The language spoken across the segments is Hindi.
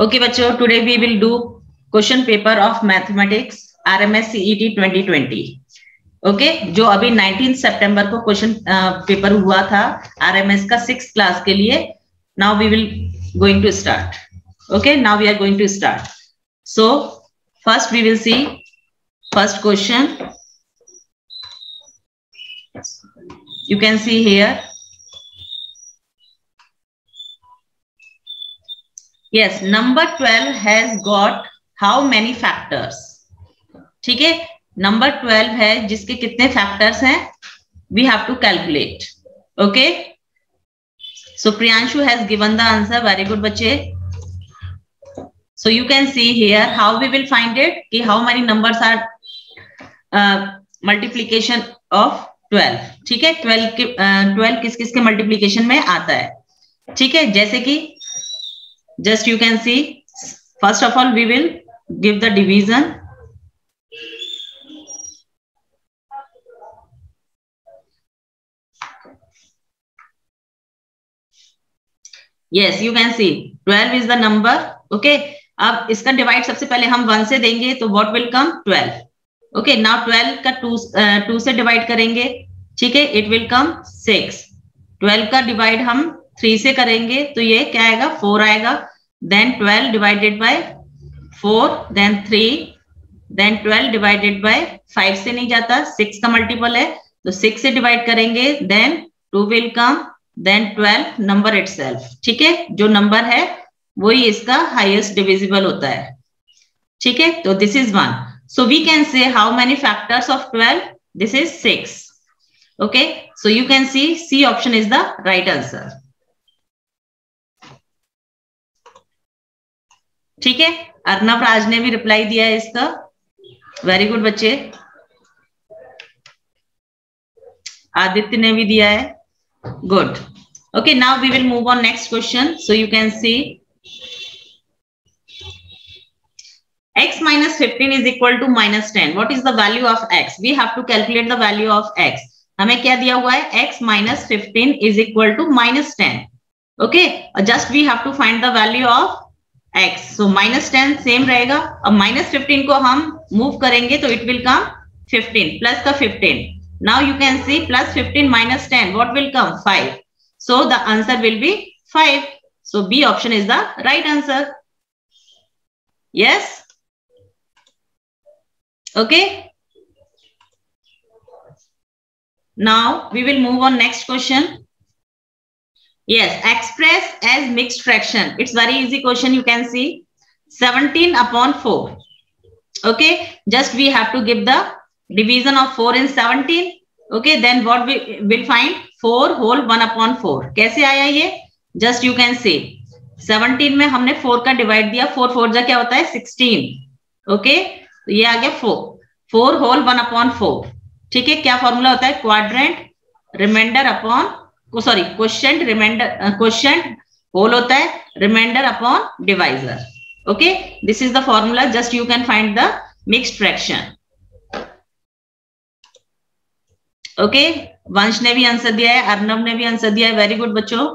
Okay बच्चों, today we will do question paper of mathematics RMS CET 2020. Okay जो अभी 19 सितंबर को क्वेश्चन पेपर हुआ था RMS का 6th क्लास के लिए. Now we will going to start. Okay, now we are going to start. So first we will see first question. You can see here. Yes, number 12 has got how many factors? ठीक है, नंबर 12 है जिसके कितने फैक्टर्स हैं, we have to calculate. Okay, so Priyanshu has given the answer. Very good बच्चे. So you can see here how we will find it कि how many numbers are multiplication of 12. ठीक है, 12 किस किस के मल्टीप्लीकेशन में आता है. ठीक है, जैसे कि just you can see, first of all we will give the division. Yes, you can see 12 is the number. Okay, अब इसका डिवाइड सबसे पहले हम 1 से देंगे तो what will come 12. Okay, now 12 का 2 से डिवाइड करेंगे. ठीक है, it will come 6. 12 का डिवाइड हम 3 से करेंगे तो ये क्या आएगा, 4 आएगा. Then 12 divided by 4, then 3, then 12 divided by 5 से नहीं जाता, 6 का मल्टीपल है तो 6 से डिवाइड करेंगे, then 2 will come, then 12 number itself. ठीक है, जो नंबर है वही इसका हाईएस्ट डिविजिबल होता है. ठीक है, तो this is 1. So we can say how many factors of 12? This is 6. Okay, so you can see C option is the right answer. ठीक है, अर्नव राज ने भी रिप्लाई दिया है इसका. वेरी गुड बच्चे. आदित्य ने भी दिया है. Good. Okay, now we will move on next question. So you can see x minus 15 is equal to minus 10. What is the value of x? We have to calculate the value of x. हमें क्या दिया हुआ है, x minus 15 is equal to minus 10. Okay, just we have to find the value of x. So minus 10 same रहेगा. अब minus 15 को हम मूव करेंगे तो it will come 15 plus का 15. Now you can see plus 15 minus 10. What will come? 5. So the answer will be 5. So B option is the right answer. Yes. Okay. Now we will move on next question. Yes, express as mixed fraction. It's very easy question. You can see 17 upon 4. Okay, just we have to give the division of 4 in 17. Okay, then what we will find 4 whole 1 upon 4. कैसे आया ये? Just you can see 17 में हमने 4 का डिवाइड दिया. 4 4 जा क्या होता है 16. Okay, तो ये आ गया 4 whole 1 upon 4. ठीक है, क्या फॉर्मूला होता है, quadrant reminder upon quotient reminder, quotient whole होता है reminder upon divisor. Okay, this is the formula. Just you can find the mixed fraction. Okay, Vansh ने भी आंसर दिया है, अर्नव ने भी आंसर दिया है. वेरी गुड बच्चों.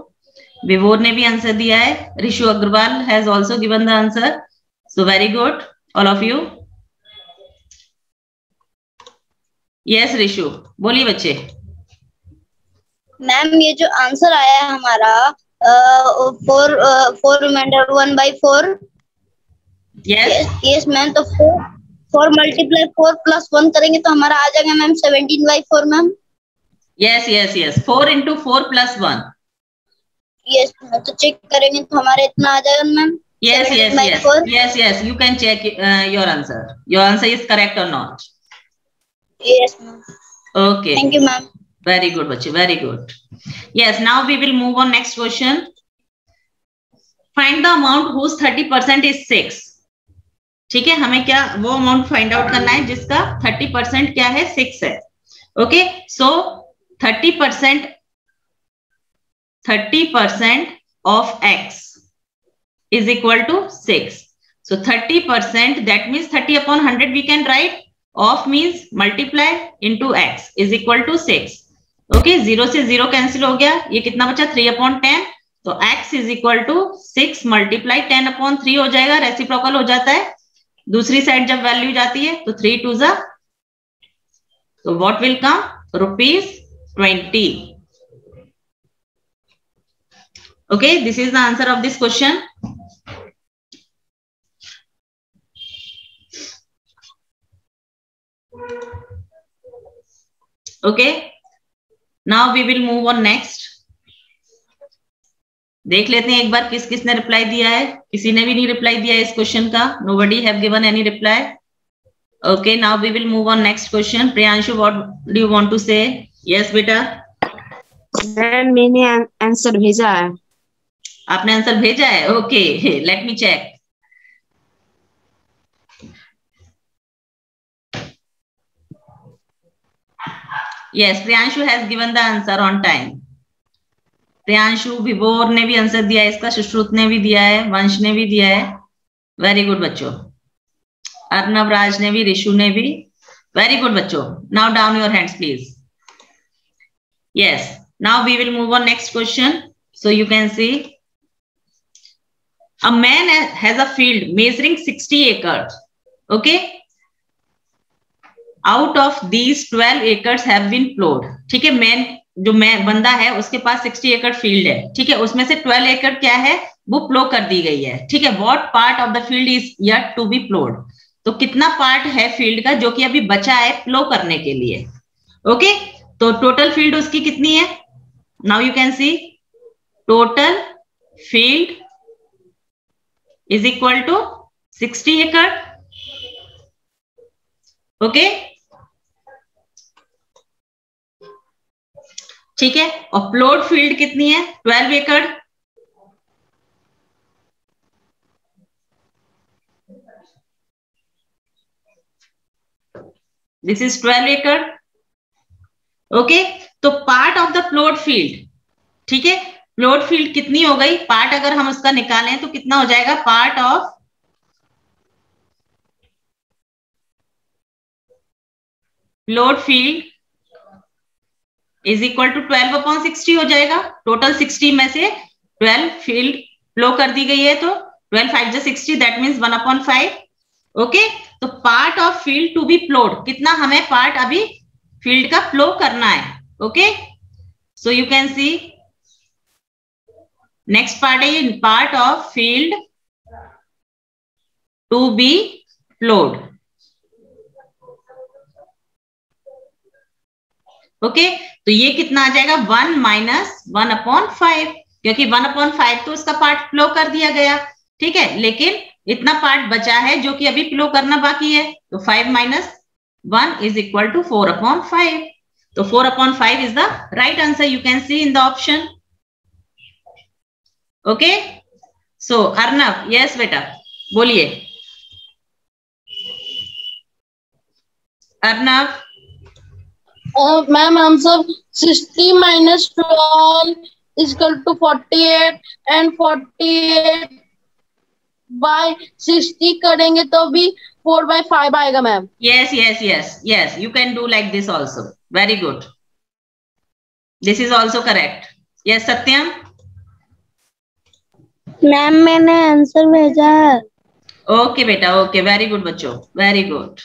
विभोर ने भी आंसर दिया है. Rishu Agarwal has also given the answer. So very good all of you. Yes Rishu, बोलिए बच्चे. मैम ये जो आंसर आया है हमारा 4 रिमाइंडर 1/4. यस मैम, तो 4 मल्टीप्लाई 4 प्लस 1 करेंगे तो हमारा आ जाएगा ma'am 17/4 ma'am. Yes yes yes, 4 into 4 plus 1. Yes, तो चेक करेंगे तो हमारा इतना आ जाएगा ma'am. Yes yes yes yes yes, you can check your answer. Your answer is correct और not. Yes ma'am. Okay, thank you ma'am. Very good, बच्चे. Very good. Yes, now we will move on next question. Find the amount whose 30% is 6. ठीक है, हमें क्या वो अमाउंट फाइंड आउट करना है जिसका 30% क्या है, 6 है. Okay, so 30% of x is equal to 6. So 30%, that means 30 upon 100 we can write. Of means multiply into x is equal to 6. Okay, 0 से 0 कैंसिल हो गया. ये कितना बचा, 3/10. तो x is equal to 6 multiply 10/3 हो जाएगा, रेसिप्रोकल हो जाता है। दूसरी साइड जब वैल्यू जाती है तो 3 2 जा, तो what will come? ₹20. Okay, this is the answer of this question. Okay, now we will move on next. देख लेते हैं एक बार किस किसने रिप्लाई दिया है। किसी ने भी नहीं रिप्लाई दिया है इस क्वेश्चन का। Nobody have given any reply. Okay, now we will move on next question. Priyanshu, what do you want to say? Yes बेटा। मैंने आंसर भेजा है। आपने आंसर भेजा है? Okay, let me check. Yes, Priyanshu has given the answer on time. Priyanshu, Vibhor ने भी आंसर दिया है इसका, सुश्रुत ने भी दिया है, वंश ने भी दिया है। वेरी गुड बच्चों। अर्नव राज ने भी, ऋषु ने भी। वेरी गुड बच्चों। Now down your hands please. Yes, now we will move on next question. So you can see a man has a field measuring 60 acres. Okay, out of these 12 acres have been plowed. ठीक है, मैन बंदा है उसके पास 60 एकड़ फील्ड है। ठीक है, उसमें से 12 एकड़ क्या है, वो प्लो कर दी गई है। ठीक है, what part of the field is yet to be ploughed? तो कितना पार्ट है फील्ड का जो कि अभी बचा है प्लो करने के लिए। ओके, तो टोटल फील्ड उसकी कितनी है? Now you can C total field is equal to 60 acre. Okay, ठीक है, और प्लॉट फील्ड कितनी है? 12 एकड़। दिस इज 12 एकड़। ओके, तो part of the plot field, ठीक है, प्लॉट फील्ड कितनी हो गई? पार्ट अगर हम उसका निकालें तो कितना हो जाएगा? Part of plot field is equal to 12/60 हो जाएगा। टोटल 60 में से 12 फील्ड प्लो कर दी गई है, तो 12 5 60, दैट मीन्स 1/5। ओके, तो part of field to be ploughed, कितना हमें पार्ट अभी फील्ड का प्लो करना है। Okay, so you can see next part है ये, part of field to be ploughed. Okay, तो ये कितना आ जाएगा? 1 - 1/5, क्योंकि 1/5 तो उसका पार्ट प्लो कर दिया गया। ठीक है, लेकिन इतना पार्ट बचा है जो कि अभी प्लो करना बाकी है, तो 5 - 1 इज इक्वल टू 4/5। तो 4/5 is the right answer, you can see in the option. Okay, so Arnav, yes बेटा बोलिए। Arnav. Ma'am answer 60 - 12 is equal to 48 and 48/60 करेंगे तो भी 4/5 आएगा ma'am. Yes yes yes yes, you can do like this also. Very good, this is also correct. Yes Satyam. Ma'am मैंने आंसर भेजा है। ओके बेटा, ओके, वेरी गुड बच्चों, वेरी गुड।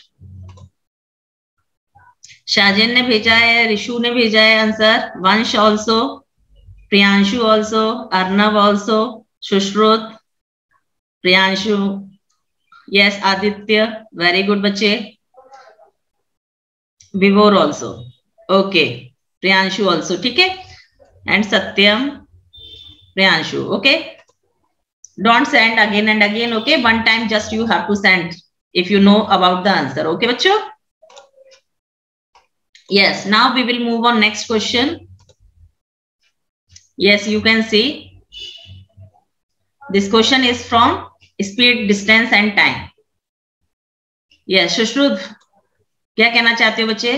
शाहजन ने भेजा है, ऋषु ने भेजा है answer, Vansh also, Priyanshu also, Arnav also, Sushrut, Priyanshu, yes Aditya, very good बच्चे, Vibhor also, okay, Priyanshu also, ठीक है, and Satyam, Priyanshu. Okay, don't send again and again. Okay, one time just you have to send if you know about the answer. Okay बच्चों, yes, now we will move on next question. Yes, you can see this question is from speed, distance and time. Yes, Sushrut क्या कहना चाहते हो बच्चे?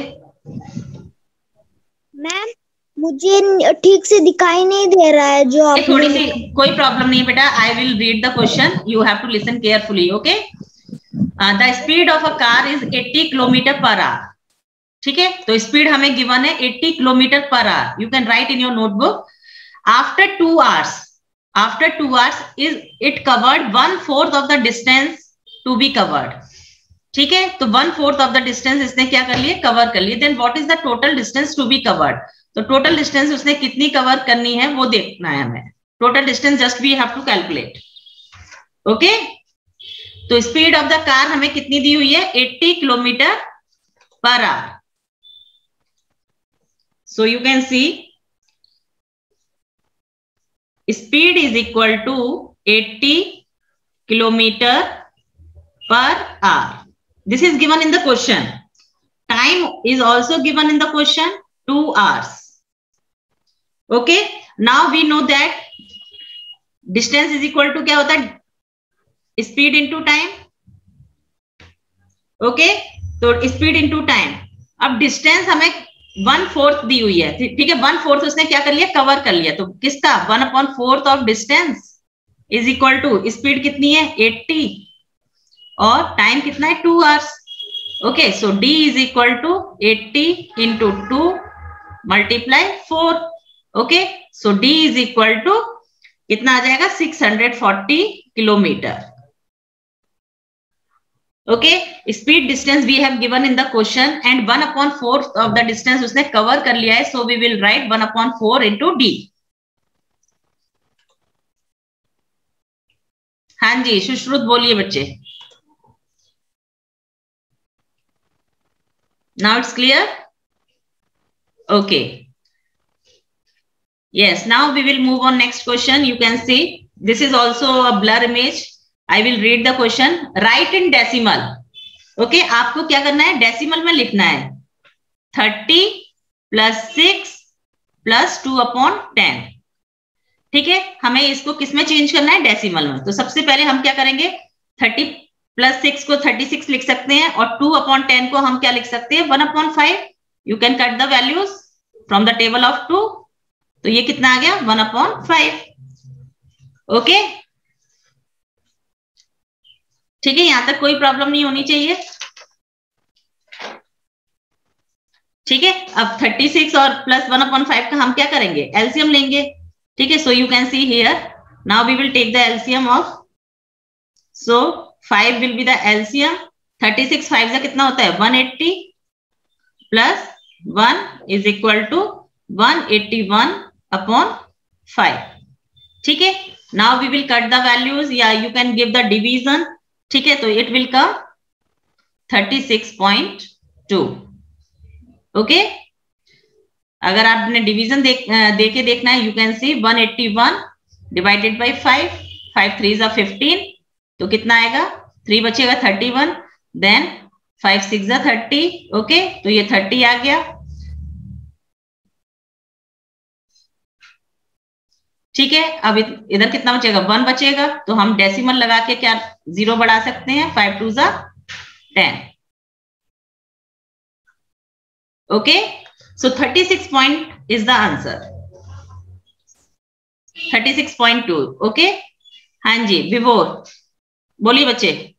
मैम मुझे ठीक से दिखाई नहीं दे रहा है जो आपने। थोड़ी सी कोई प्रॉब्लम नहीं बेटा, I will read the question, you have to listen carefully. Okay, the speed of a car is 80 kilometre per hour. ठीक है, तो स्पीड हमें गिवन है 80 kilometre per our. You can write in your notebook. After 2 hours after 2 hours is it covered 1/4 of the distance to be covered. ठीक है, तो 1/4 of the distance इसने क्या कर लिए, कवर कर लिए. Then what is the total distance to be covered? तो टोटल डिस्टेंस उसने कितनी कवर करनी है वो देखना है हमें. Total distance just we have to calculate. Okay, तो स्पीड ऑफ द कार हमें कितनी दी हुई है, 80 kilometre per hour. So you can see speed is equal to 80 kilometer per hour. This is given in the question. Time is also given in the question, 2 hours. Okay, now we know that distance is equal to क्या होता है, speed into time. Okay, तो speed into time. अब distance हमें 1/4 दी हुई है. ठीक है, 1/4 उसने क्या कर लिया, कवर कर लिया. तो किसका 1/4 of distance is equal to speed कितनी है 80 और टाइम कितना है 2 hours. Okay, so D is equal to 80 into 2 multiply 4. Okay, so D is equal to कितना आ जाएगा 640 kilometre. Okay, speed distance we have given in the question and 1/4 of the distance उसने cover कर लिया है, so we will write 1/4 into D. हाँ जी, सुश्रुत बोलिए बच्चे. Now it's clear? Okay. Yes, now we will move on next question. You can see this is also a blur image. I will read the question. Write in decimal. Okay, आपको क्या करना है, डेसिमल में लिखना है 30 + 6 + 2/10. ठीक है, हमें इसको किस में चेंज करना है, डेसिमल में. तो सबसे पहले हम क्या करेंगे, 30 + 6 को 36 लिख सकते हैं और 2/10 को हम क्या लिख सकते हैं 1/5. You can cut the values from the table of 2. तो ये कितना आ गया 1/5. ओके, ठीक है, यहां तक कोई प्रॉब्लम नहीं होनी चाहिए. ठीक है, अब 36 और प्लस 1/5 का हम क्या करेंगे, एलसीएम लेंगे. ठीक है, so you can see here now we will take the LCM of, so 5 will be the LCM. 36 5 से कितना होता है 180 प्लस 1 इज इक्वल टू 181/5. ठीक है, now we will cut the values या you can give the division. ठीक है, तो इट विल कम 36.2. ओके, अगर आपने डिवीजन देके देखना है, you can C 181 divided by 5, 5 3 = 15. तो कितना आएगा, 3 बचेगा 31, देन 5 6 = 30. ओके, तो ये 30 आ गया. ठीक है, अब इधर कितना बचेगा 1 बचेगा. तो हम डेसिमल लगा के क्या 0 बढ़ा सकते हैं, 5 2 = 10. Okay, so 36 point is the answer, 36.2. Okay, हाँ जी, विभोर बोलिए बच्चे.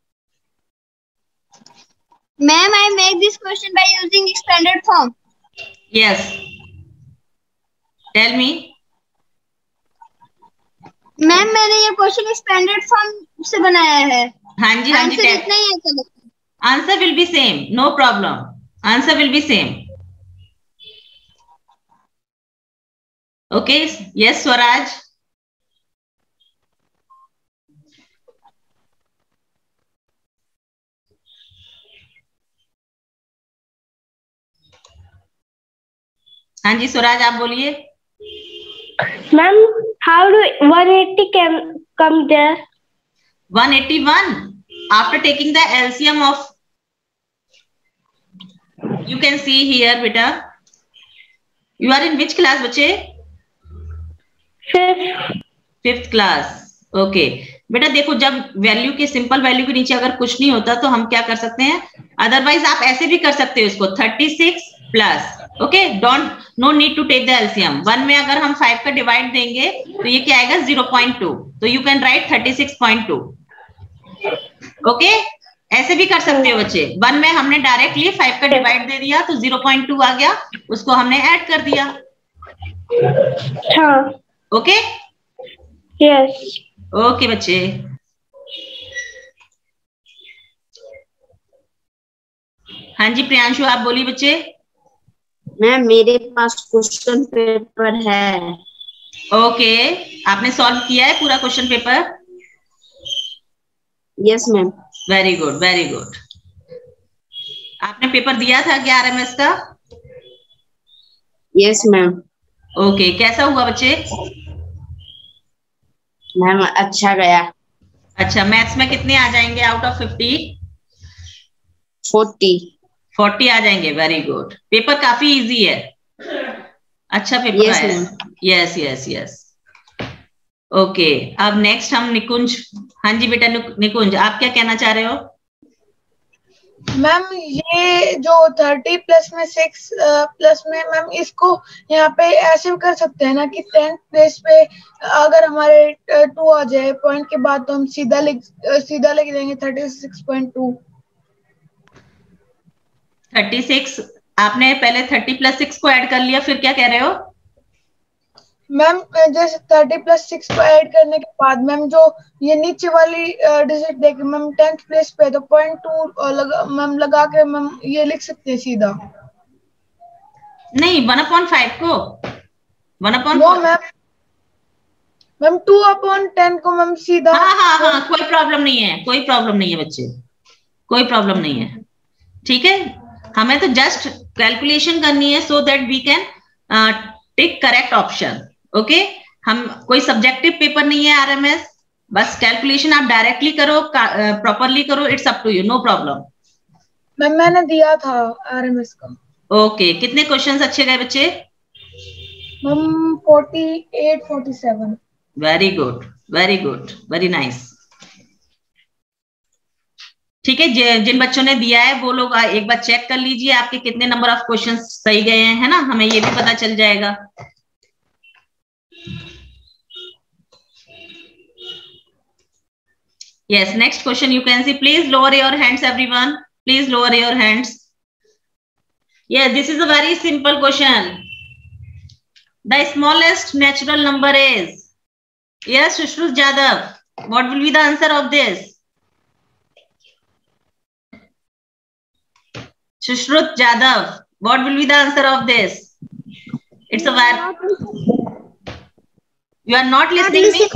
Ma'am, I make this question by using expanded form. Yes, tell me. Ma'am, मैंने ये क्वेश्चन एक्सपेंडेड फॉर्म से बनाया है. हाँ जी, हाँ जी, आंसर इतना ही है. Answer will be same, no problem, answer will be same. Okay, yes Swaraj. हाँ जी स्वराज, आप बोलिए. Ma'am, how do 180 come there? 181 after taking the LCM of, you can see here beta, you are in which class बच्चे? 5th class. ओके बेटा, देखो जब वैल्यू के सिंपल वैल्यू के नीचे अगर कुछ नहीं होता तो हम क्या कर सकते हैं, अदरवाइज आप ऐसे भी कर सकते हो इसको 36 plus. Okay, don't no need to take the LCM. 1 में अगर हम 5 का डिवाइड देंगे तो ये क्या आएगा 0.2. तो यू कैन राइट 36.2. ओके, ऐसे भी कर सकते हो बच्चे. 1 में हमने डायरेक्टली 5 का डिवाइड दे दिया तो 0.2 आ गया, उसको हमने ऐड कर दिया. हाँ. Okay, yes. ओके बच्चे। हाँ जी प्रियांशु आप बोलिए बच्चे। मैम मेरे पास क्वेश्चन पेपर है। ओके, आपने सॉल्व किया है पूरा question paper? Yes ma'am. Very good very good. आपने पेपर दिया था क्या आरएमएस का? Yes ma'am. ओके, कैसा हुआ बच्चे? मैम अच्छा गया। अच्छा, मैथ्स में कितने आ जाएंगे आउट ऑफ 50? 40। 40 आ जाएंगे, वेरी गुड। पेपर काफी इजी है, अच्छा पेपर यस आया मैम। है। Yes yes yes. ओके, अब नेक्स्ट हम निकुंज। हाँ जी बेटा निकुंज, आप क्या कहना चाह रहे हो? मैम ये जो 30 प्लस में 6 प्लस में मैम इसको यहाँ पे ऐसे कर सकते हैं ना कि 10th प्लेस पे अगर हमारे 2 आ जाए पॉइंट के बाद तो हम सीधा लिख देंगे 36.2। 36, आपने पहले 30 प्लस 6 को ऐड कर लिया, फिर क्या कह रहे हो? मैम जैसे 30 प्लस 6 को ऐड करने के बाद मैम जो ये नीचे वाली डिजिट देखिए मैम 10th प्लेस पे तो 0.2 मैम लगा के मैम ये लिख सकते हैं सीधा। नहीं, 1/5 को 1/4। नो मैम 2/10 को मैम सीधा। हाँ हाँ हाँ, कोई प्रॉब्लम नहीं है, कोई प्रॉब्लम नहीं है बच्चे, कोई प्रॉब्लम नहीं है। ठीक है, हमें तो जस्ट कैलकुलेशन करनी है so that we can tick correct option. Okay, हम कोई सब्जेक्टिव पेपर नहीं है आरएमएस, बस कैलकुलेशन आप डायरेक्टली करो, प्रॉपरली करो, it's up to you, no problem. Ma'am मैंने दिया था आरएमएस का। ओके, कितने क्वेश्चंस अच्छे गए बच्चे? Ma'am 48 47। Very good very good, very nice. ठीक है, जिन बच्चों ने दिया है वो लोग एक बार चेक कर लीजिए आपके कितने नंबर ऑफ क्वेश्चंस सही गए हैं, है ना, हमें ये भी पता चल जाएगा। Yes, next question you can see. Please lower your hands, everyone. Please lower your hands. Yes, this is a very simple question. The smallest natural number is. Yes, Shushruth Jadhav. What will be the answer of this? Shushruth Jadhav. What will be the answer of this? It's a very. You are not listening me?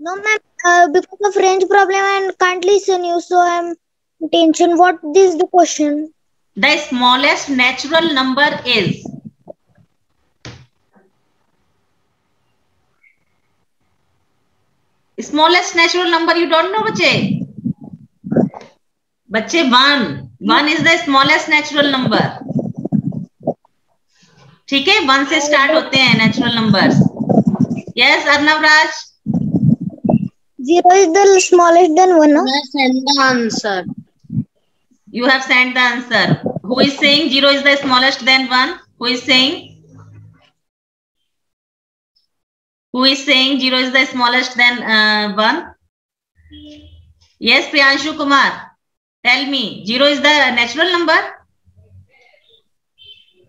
No, ma'am. Because of range problem, I can't listen you, so I'm tension. What is the question? The smallest natural number is. Smallest natural number you don't know बच्चे? बच्चे 1 is the smallest natural number. ठीक है, 1 से स्टार्ट होते हैं natural numbers. Yes Arnav Raj. 0 is the smallest than 1. No? Send the answer. You have sent the answer. Who is saying 0 is the smallest than 1? Who is saying? Who is saying 0 is the smallest than 1? Yes, Priyanshu Kumar. Tell me, 0 is the natural number?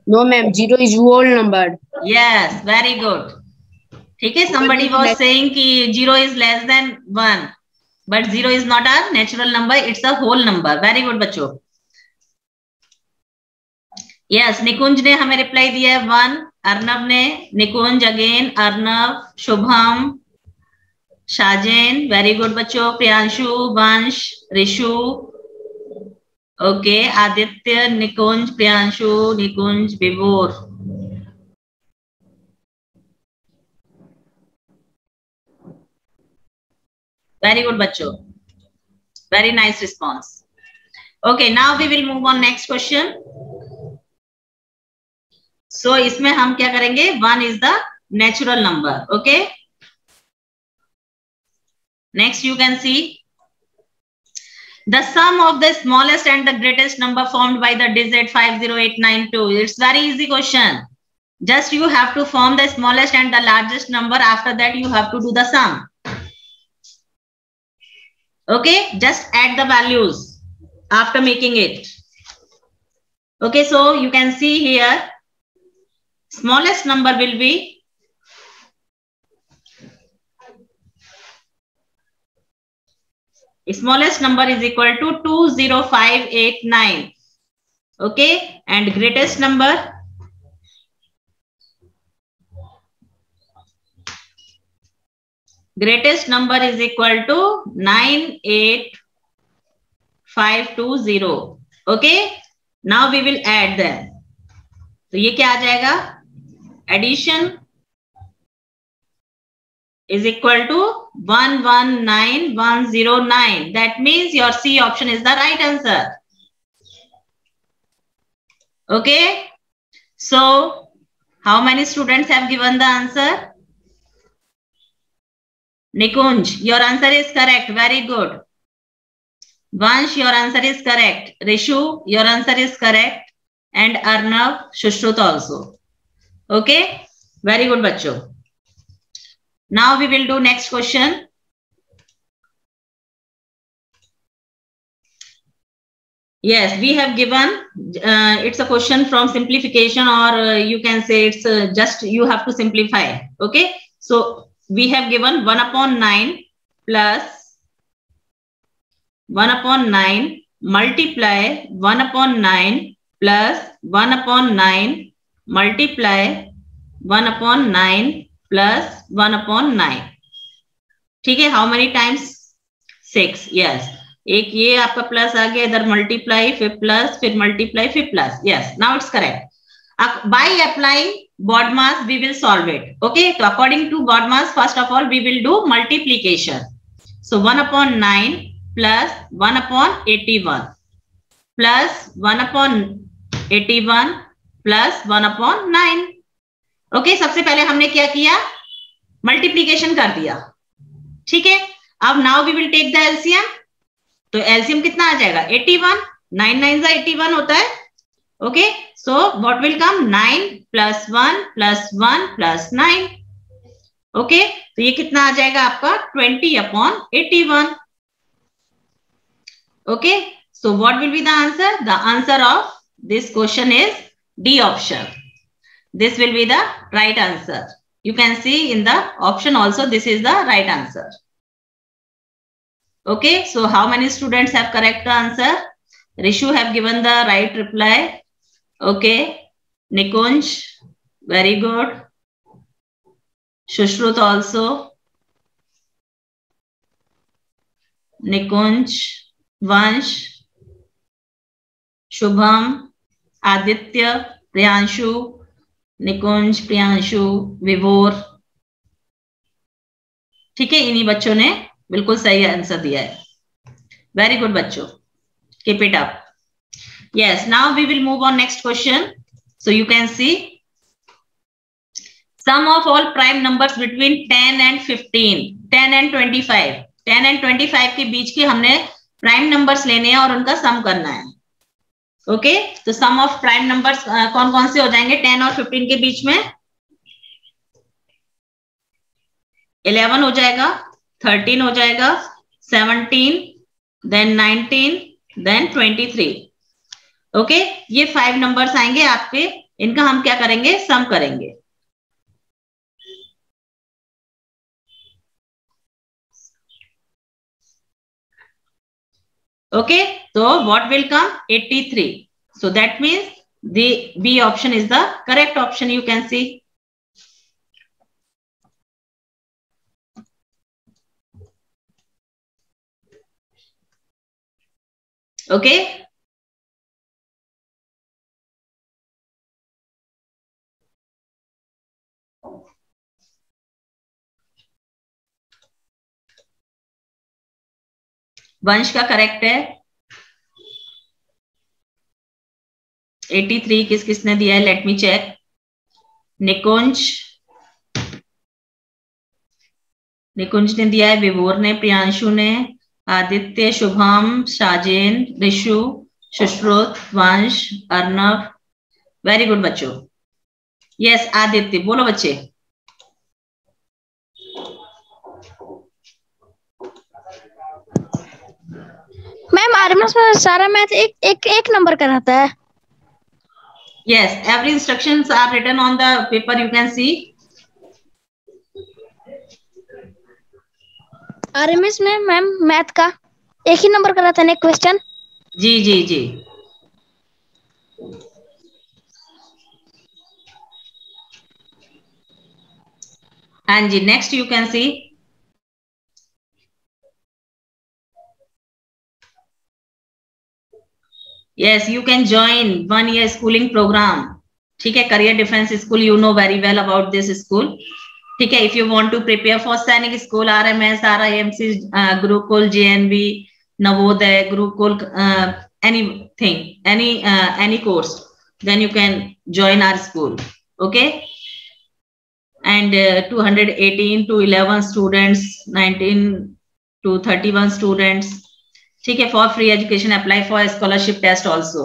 No, ma'am. 0 is whole number. Yes, very good. ठीक है, somebody was saying कि 0 is less than 1, but 0 is not a natural number, it's a whole number. Very good बच्चों। Yes, निकुंज ने हमें रिप्लाई दिया है 1, अर्नव ने, Nikunj again, Arnav, Shubham, Shajen, very good बच्चों, Priyanshu, Vansh, Rishu, okay, Aditya, Nikunj, Priyanshu, Nikunj, Vibhor. Very good बच्चों, very nice response. Okay, now we will move on next question. So इसमें हम क्या करेंगे? 1 is the natural number. Okay. Next you can see the sum of the smallest and the greatest number formed by the digit 50892. It's very easy question. Just you have to form the smallest and the largest number. After that you have to do the sum. Okay, just add the values after making it. Okay, so you can see here smallest number will be Smallest number is equal to 20589. Okay, and greatest number? Greatest number is equal to 98520. Okay, now we will add them. तो ये क्या आ जाएगा? Addition is equal to 119109. That means your C option is the right answer. Okay, so how many students have given the answer? Nikunj, your answer is correct. Very good. Vansh, your answer is correct. Rishu, your answer is correct. And Arnav, Shushrut also. Okay, very good, bachcho. Now we will do next question. Yes, we have given, it's a question from simplification, or you can say it's just you have to simplify. Okay, so we have given 1/9 plus 1/9 multiply 1/9 plus 1/9 multiply 1/9 plus 1/9. ठीक है, हाउ मेनी टाइम्स? 6. यस, एक ये आपका प्लस आ गया, इधर मल्टीप्लाई फिर प्लस फिर मल्टीप्लाई फिर plus. Yes, now it's correct. By applying BODMAS we will solve it. Okay, so according to BODMAS, first of all we will do multiplication. So 1/9 plus 1/81 plus 1/81 plus 1/9. Okay, सबसे पहले हमने क्या किया? मल्टीप्लीकेशन कर दिया. ठीक है, अब now we will take the LCM. तो एलसीएम कितना आ जाएगा? 81. 9 9 जा 81 होता है. Okay, so what will come? 9 plus 1 plus 1 plus 9. Okay, तो ये कितना आ जाएगा आपका? 20/81. Okay, so what will be the answer? The answer of this question is D option. This will be the right answer. You can see in the option also this is the right answer. Okay, so how many students have correct answer? Rishu have given the right reply. Okay, Nikunj, very good. Shushrut also. Nikunj, Vansh, Shubham, Aditya, Priyanshu, निकुंज, प्रियांशु, विभोर. ठीक है, इन्हीं बच्चों ने बिल्कुल सही आंसर दिया है. वेरी गुड बच्चों, keep it up. Yes, now we will move on next question. So you can see sum of all prime numbers between 10 and 15, 10 and 25. 10 and 25 के बीच के हमने प्राइम नंबर्स लेने हैं और उनका सम करना है. ओके, तो सम ऑफ प्राइम नंबर्स कौन कौन से हो जाएंगे 10 और 15 के बीच में? 11 हो जाएगा, 13 हो जाएगा, 17, देन 19, देन 23. ओके, ये 5 नंबर्स आएंगे आपके. इनका हम क्या करेंगे? सम करेंगे. Okay, so what will come? 83. So that means the B option is the correct option. You can see. Okay. वंश का करेक्ट है. 83 किस किसने दिया है? Late me check. निकुंज ने दिया है, विभोर ने, प्रियांशु ने, आदित्य, शुभम, साजेन, ऋषु, सुश्रुत, वंश, अर्नव. वेरी गुड बच्चों. यस, आदित्य बोलो बच्चे. मैम आरएमएस में सारा मैथ एक नंबर का रहता है. Yes, every instructions are written on the paper. You can see. RMS में मैम मैथ का एक ही नंबर करा था ना क्वेश्चन? जी जी जी। हाँ जी, next you can see. Yes, you can join 1 year schooling program. ठीक है, career defence school, you know very well about this school. ठीक है, if you want to prepare for Sainik school, RMS, RIMC, Gurukul, JNV, Navodaya, Gurukul, anything, any course, then you can join our school. Okay, and 218 to 11 students, 19 to 31 students. ठीक है, for free education, apply for scholarship test also.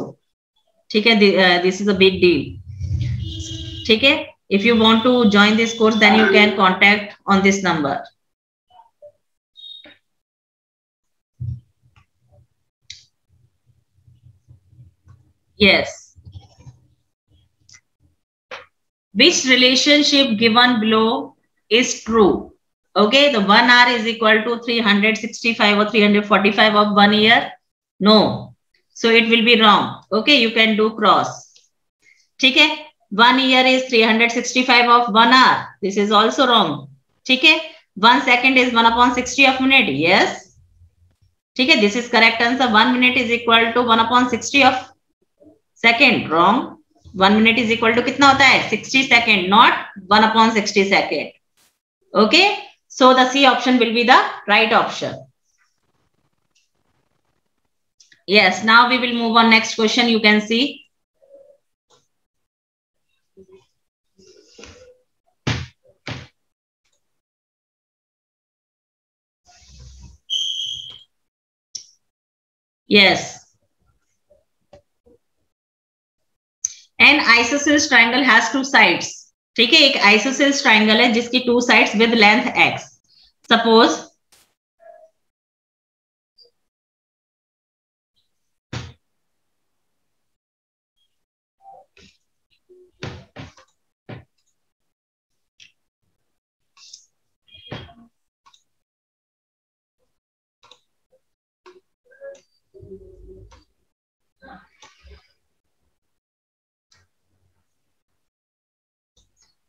ठीक है, this is a big deal. ठीक है, if you want to join this course then you can contact on this number. Yes, which relationship given below is true? Okay, the 1 hour is equal to 365 or 345 of 1 year. No, so it will be wrong. Okay, you can do cross. ठीक है, 1 year is 365 of 1 hour. This is also wrong. ठीक है, 1 second is 1/60 of minute. Yes. ठीक है, this is correct answer. 1 minute is equal to 1/60 of second. Wrong. 1 minute is equal to कितना होता है? 60 second, not 1/60 second. Okay, so the C option will be the right option. Yes, now we will move on next question. You can see. Yes. An isosceles triangle has two sides. ठीक है, एक isosceles triangle है जिसकी two sides with length x. Suppose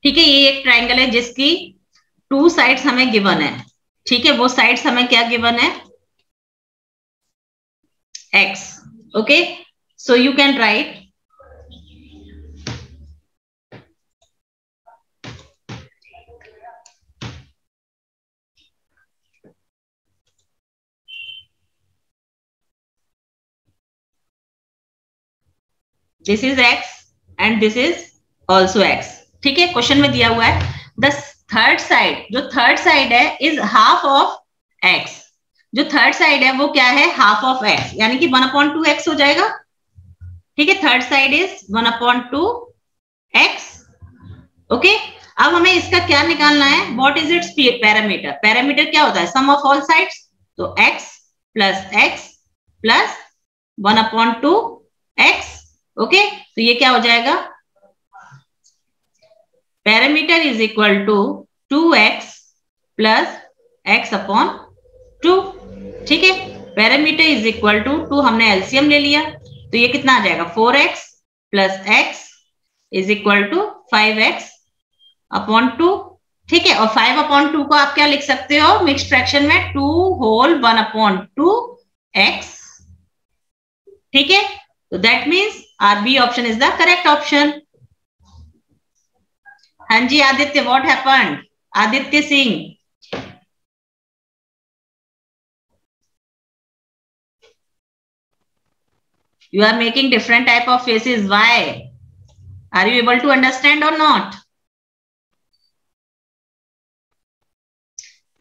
ठीक है, ये एक ट्राइंगल है जिसकी 2 साइड्स हमें गिवन है। ठीक है, वो साइड्स हमें क्या गिवन है? x. Okay, so you can write this is x and this is also x। ठीक है, क्वेश्चन में दिया हुआ है द थर्ड साइड, जो थर्ड साइड है इज हाफ ऑफ x। जो थर्ड साइड है वो क्या है? हाफ ऑफ x, यानी कि 1/2x हो जाएगा। ठीक है, third side is 1/2x। Okay, अब हमें इसका क्या निकालना है? What is its parameter? Parameter क्या होता है? Sum of all sides. तो x प्लस 1/2x। ओके, तो ये क्या हो जाएगा? Parameter is equal to 2x plus x/2। ठीक है, पैरामीटर इज इक्वल टू 2, हमने एलसीएम ले लिया तो ये कितना आ जाएगा? 4x plus x is equal to 5x/2। ठीक है, और 5/2 को आप क्या लिख सकते हो मिक्स्ड फ्रैक्शन में? 2 होल 1/2x। ठीक है, तो that means our B option is the correct option. हाँ जी Aditya, what happened? Aditya Singh, you are making different type of faces. Why? Are you able to understand or not?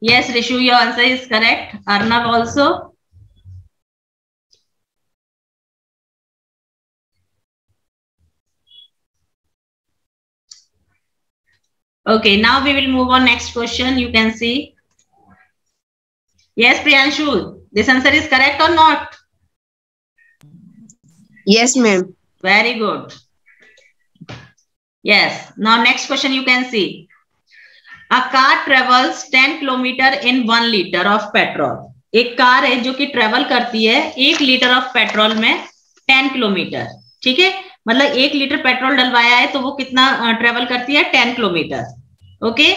Yes, Rishu, your answer is correct. Arnav also. Okay, now we will move on next question. You can see. Yes, Priyanshu, this answer is correct or not? Yes, ma'am. Very good. Yes. Now next question you can see. A car travels 10 kilometers in 1 liter of petrol. एक कार है जो कि ट्रेवल करती है 1 लीटर ऑफ पेट्रोल में 10 किलोमीटर, ठीक है, मतलब 1 लीटर पेट्रोल डलवाया है तो वो कितना ट्रेवल करती है, 10 kilometre. Okay,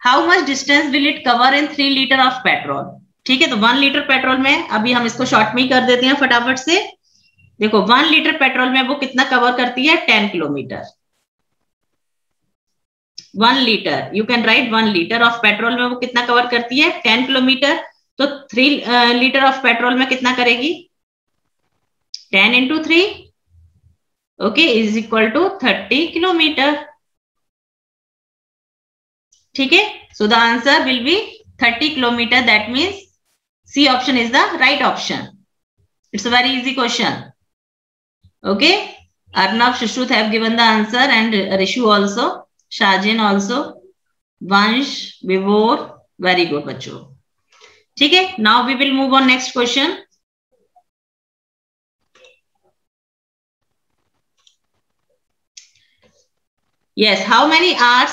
how much distance will it cover in 3 litre of petrol, ठीक है। तो 1 लीटर पेट्रोल में, अभी हम इसको शॉर्ट में ही कर देते हैं फटाफट से। देखो 1 लीटर पेट्रोल में वो कितना कवर करती है, 10 kilometre. 1 litre, you can write 1 litre of petrol में वो कितना कवर करती है, 10 किलोमीटर। तो 3 लीटर ऑफ पेट्रोल में कितना करेगी, 10 into 3, okay, is equal to 30 kilometre, ठीक है। So the answer will be 30 kilometre, that means C option is the right option. It's a very easy question, okay. Arnav, Shushruth have given the answer and Rishu also, Shajin also, Vansh, Vibhor, very good बच्चों, ठीक है। Now we will move on next question. Yes, how many hours,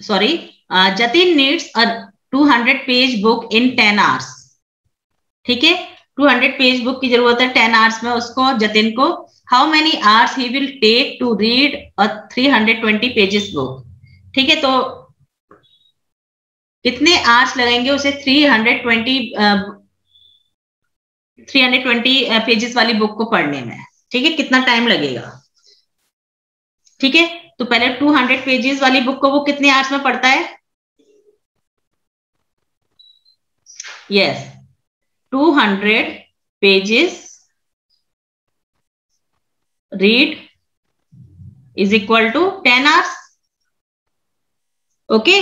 sorry, Jatin needs a 200-page book in 10 hours, ठीक है। 200-page book की जरूरत है 10 hours में उसको, जतिन को। How many hours he will take to read a 320 pages book, ठीक है। तो कितने आवर्स लगेंगे उसे 320 पेजेस वाली बुक को पढ़ने में, ठीक है, कितना टाइम लगेगा, ठीक है। तो पहले 200 पेजेस वाली बुक को वो कितने आवर्स में पढ़ता है, yes, 200 pages read is equal to 10 hours, okay.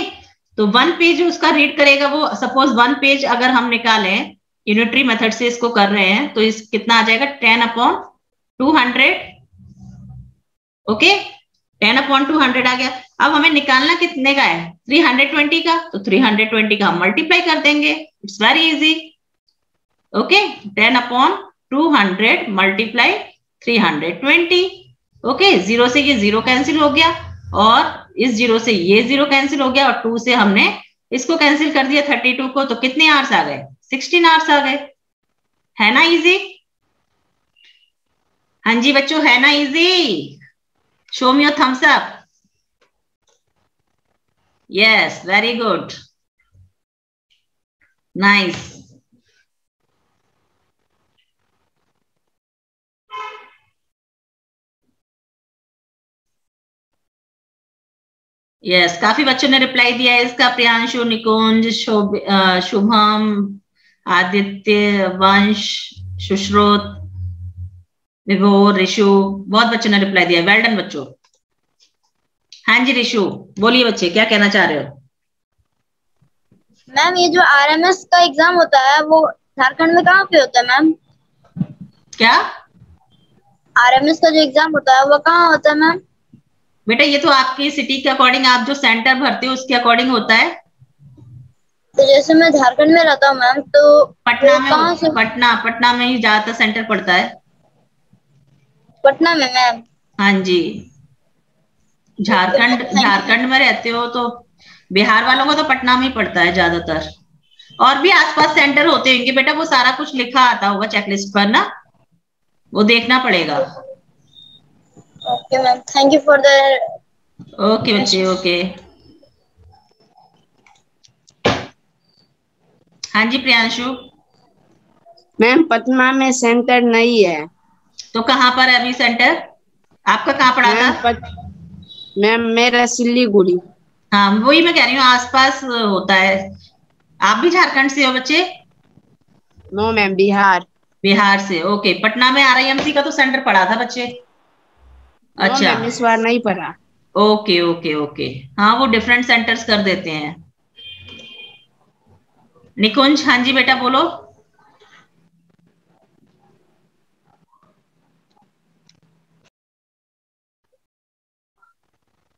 तो 1 पेज उसका रीड करेगा वो, सपोज 1 पेज अगर हम निकालें, यूनिटरी मेथड से इसको कर रहे हैं, तो इस कितना आ जाएगा, 10/200, ओके, 10/200 आ गया। अब हमें निकालना कितने का है, 320 का, तो 320 का हम मल्टीप्लाई कर देंगे, it's very easy, okay. 10/200 multiply 320, okay. 0 से ये 0 कैंसिल हो गया, और इस 0 से ये 0 कैंसिल हो गया, और 2 से हमने इसको कैंसिल कर दिया 32 को, तो कितने आवर्स आ गए, 16 आवर्स आ गए, है ना इजी। हाँ जी बच्चों, है ना easy, show me your thumbs up, yes, very good, nice. Yes, काफी बच्चों ने रिप्लाई दिया है इसका, प्रियांशु, निकुंज, शुभम, आदित्य, वंश, सुश्रुत, विभोर, ऋषु, बहुत बच्चों ने रिप्लाई दिया, वेल डन बच्चों। हाँ जी ऋषु, बोलिए बच्चे, क्या कहना चाह रहे हो। मैम ये जो आरएमएस का एग्जाम होता है वो झारखंड में कहाँ पे होता है मैम, क्या आरएमएस का जो एग्जाम होता है वो कहाँ होता है मैम। बेटा ये तो आपकी सिटी के अकॉर्डिंग, आप जो सेंटर भरते हो उसके अकॉर्डिंग होता है। तो जैसे मैं झारखंड में रहता हूँ मैम, तो पटना में, कहाँ से, पटना में ही ज्यादातर सेंटर पड़ता है, पटना में मैम। हाँ जी, झारखंड में रहते हो तो बिहार वालों को तो पटना में ही पड़ता है ज्यादातर, और भी आसपास सेंटर होते होंगे बेटा, वो सारा कुछ लिखा आता होगा चेकलिस्ट पर ना, वो देखना पड़ेगा। Okay ma'am, thank you for the, okay बच्चे, ओके। हाँ जी प्रियांशु। मैम पटना में सेंटर नहीं है। तो कहाँ पर है अभी सेंटर, आपका कहाँ पड़ा था। मैम मेरा सिल्लीगुड़ी। हाँ वही मैं कह रही हूँ, आसपास होता है। आप भी झारखंड से हो बच्चे। नो मैम, बिहार से, ओके। पटना में RIMC का तो सेंटर पड़ा था बच्चे। अच्छा, इस बार नहीं पड़ा। ओके ओके ओके, हाँ वो डिफरेंट सेंटर्स कर देते हैं। निकुंज, हाँ जी बेटा बोलो।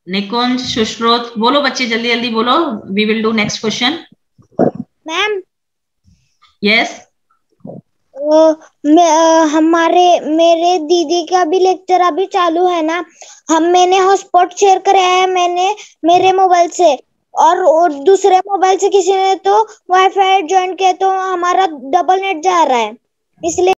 निकुंज, सुश्रोत, बोलो बच्चे, जल्दी जल्दी बोलो, we will do next question. Ma'am yes, मेरे दीदी का भी लेक्चर अभी चालू है ना, मैंने हॉटस्पॉट शेयर कराया है मैंने मेरे मोबाइल से, और दूसरे मोबाइल से किसी ने तो वाईफाई ज्वाइन किया तो हमारा डबल नेट जा रहा है, इसलिए